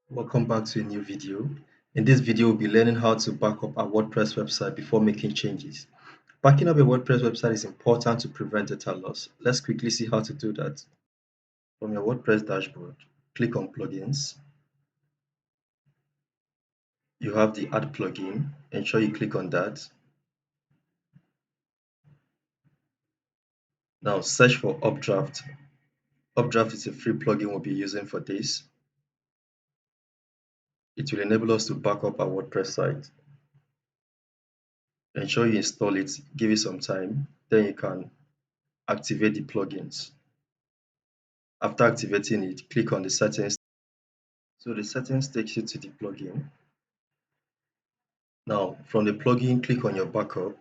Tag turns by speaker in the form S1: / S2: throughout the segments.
S1: Welcome back to a new video. In this video, we'll be learning how to back up our WordPress website before making changes. Backing up a WordPress website is important to prevent data loss. Let's quickly see how to do that. From your WordPress dashboard, click on Plugins. You have the Add plugin. Ensure you click on that. Now search for Updraft. Updraft is a free plugin we'll be using for this. It will enable us to back up our WordPress site. Ensure you install it, give it some time, then you can activate the plugins. After activating it, click on the settings. So the settings takes you to the plugin. Now, from the plugin, click on your backup.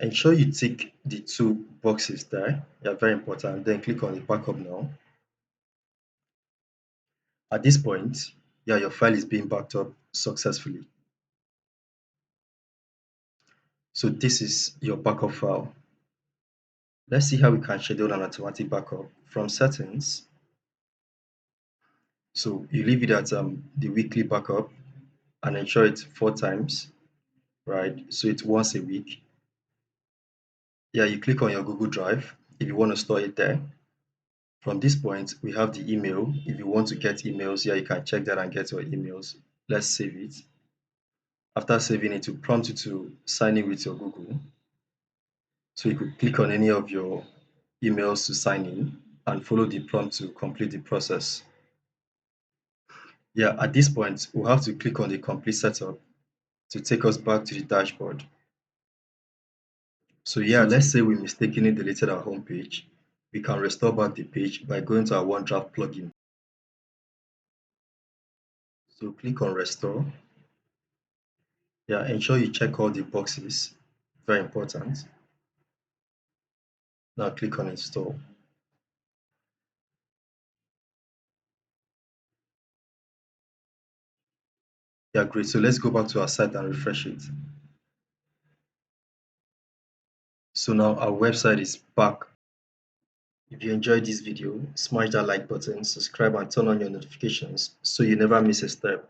S1: Ensure you tick the two boxes there. They are very important. Then click on the backup now. At this point, yeah, your file is being backed up successfully. So this is your backup file. Let's see how we can schedule an automatic backup from settings. So you leave it at the weekly backup and ensure it's 4 times, right? So it's once a week. Yeah, you click on your Google Drive if you want to store it there. From this point, we have the email. If you want to get emails, yeah, you can check that and get your emails. Let's save it. After saving it, it will prompt you to sign in with your Google. So you could click on any of your emails to sign in and follow the prompt to complete the process. Yeah, at this point, we'll have to click on the complete setup to take us back to the dashboard. So yeah, let's say we mistakenly deleted our home page. We can restore back the page by going to our OneDrive plugin. So click on restore. Yeah, ensure you check all the boxes. Very important. Now click on install. Yeah, great. So let's go back to our site and refresh it. So now our website is back. If you enjoyed this video, smash that like button, subscribe and turn on your notifications so you never miss a step.